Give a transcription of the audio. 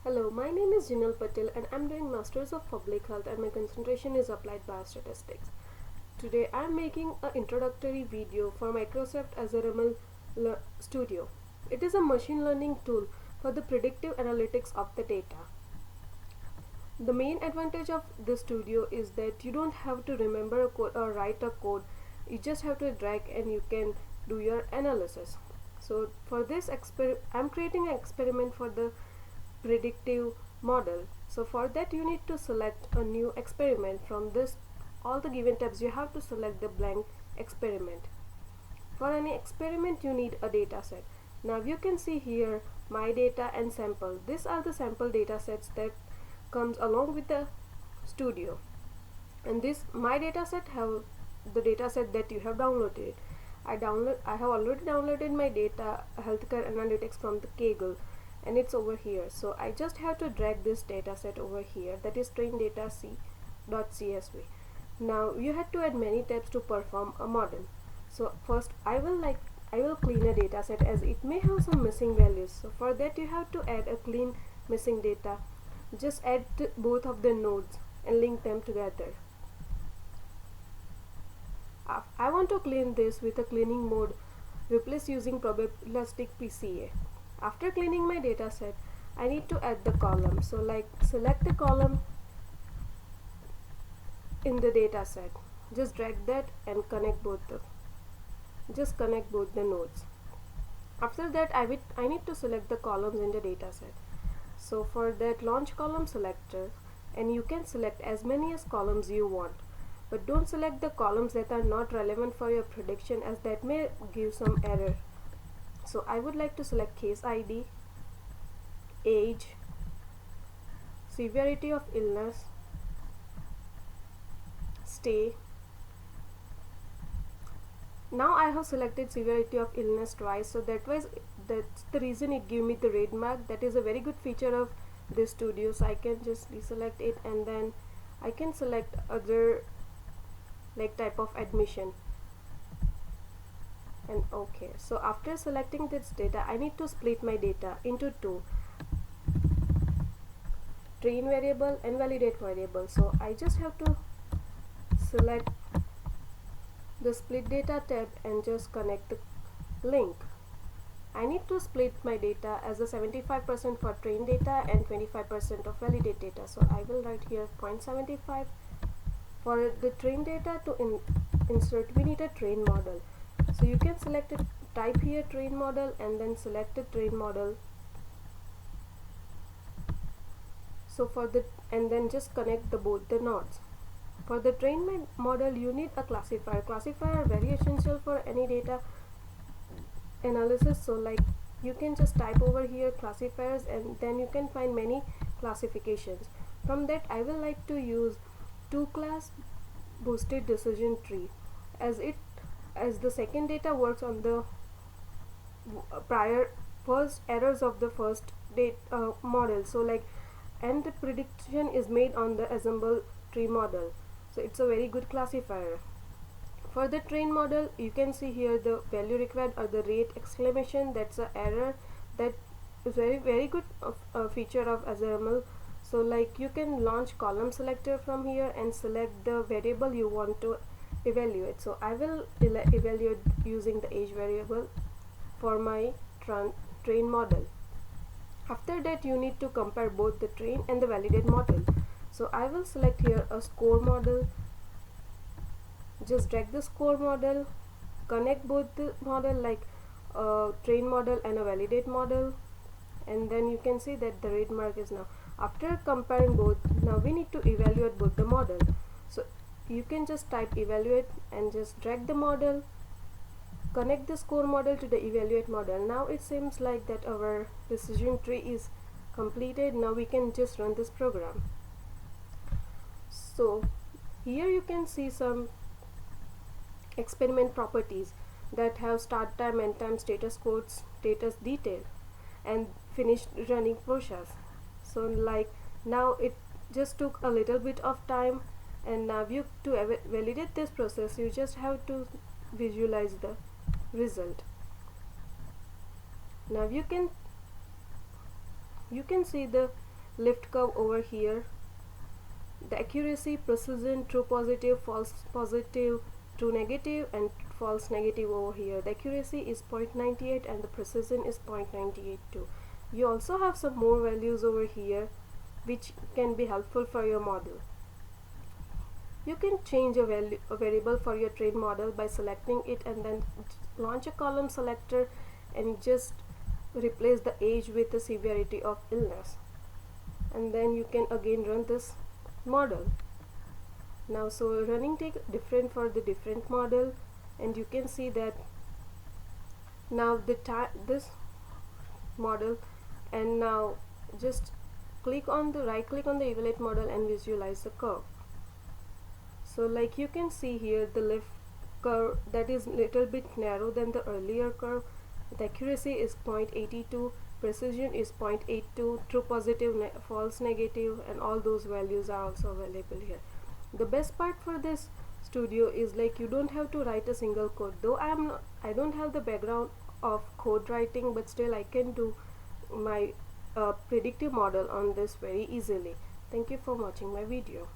Hello, my name is Jinal Patel and I'm doing Masters of Public Health and my concentration is Applied Biostatistics. Today I'm making an introductory video for Microsoft Azure ML Studio. It is a machine learning tool for the predictive analytics of the data. The main advantage of the studio is that you don't have to remember a code or write a code. You just have to drag and you can do your analysis. So for this I'm creating an experiment for the predictive model. So for that you need to select a new experiment. From this all the given tabs you have to select the blank experiment. For any experiment you need a data set. Now you can see here my data and sample. These are the sample data sets that comes along with the studio, and this my data set have the data set that you have downloaded. I have already downloaded my data healthcare analytics from the Kaggle, and it's over here. So I just have to drag this data set over here, that is train data c.csv. Now you have to add many tabs to perform a model. So first I will clean a data set as it may have some missing values. So for that you have to add a clean missing data. Just add both of the nodes and link them together. I want to clean this with a cleaning mode, replace using probabilistic PCA. After cleaning my data set, I need to add the column. So select the column in the data set. Just drag that and connect both the nodes. After that I need to select the columns in the data set. So for that, launch column selector, and you can select as many as columns you want, but don't select the columns that are not relevant for your prediction, as that may give some error. So I would like to select case ID, age, severity of illness, stay. Now I have selected severity of illness twice, so that's the reason it gave me the red mark. That is a very good feature of this studio. So I can just deselect it, and then I can select other type of admission, and okay. So after selecting this data, I need to split my data into two: train variable and validate variable. So I just have to select the split data tab and just connect the link. I need to split my data as a 75% for train data and 25% of validate data. So I will write here 0.75. For the train data to insert, we need a train model. So you can select it, type here train model, and then select the train model. So and then just connect both the nodes. For the train model you need a classifier. Classifier are very essential for any data analysis. So you can just type over here classifiers, and then you can find many classifications. From that I will like to use two class boosted decision tree, as the second data works on the first errors of the first model. So and the prediction is made on the assemble tree model. So it's a very good classifier. For the train model, you can see here the value required or the rate exclamation. That's an error. That is very good feature of Azure ML. So you can launch column selector from here and select the variable you want to evaluate. So I will evaluate using the age variable for my train model. After that you need to compare both the train and the validate model. So I will select here a score model. Just drag the score model, connect both the model train model and a validate model, and then you can see that the red mark is now. After comparing both, now we need to evaluate both the model. So you can just type evaluate and just drag the model, connect the score model to the evaluate model. Now it seems like that our decision tree is completed. Now we can just run this program. So here you can see some experiment properties that have start time, end time, status codes, status detail, and finished running process. So now it just took a little bit of time, and now to validate this process you just have to visualize the result. Now you can see the lift curve over here. The accuracy, precision, true positive, false positive, true negative, and false negative over here. The accuracy is 0.98 and the precision is 0.982. You also have some more values over here which can be helpful for your model. You can change a variable for your train model by selecting it and then launch a column selector and just replace the age with the severity of illness, and then you can again run this model. Now so running take different for the different model, and you can see that now this model, and now just right click on the evaluate model and visualize the curve. So like you can see here, the lift curve that is little bit narrow than the earlier curve. The accuracy is 0.82, precision is 0.82, true positive, false negative, and all those values are also available here. The best part for this studio is like you don't have to write a single code. Though I don't have the background of code writing, but still I can do my predictive model on this very easily. Thank you for watching my video.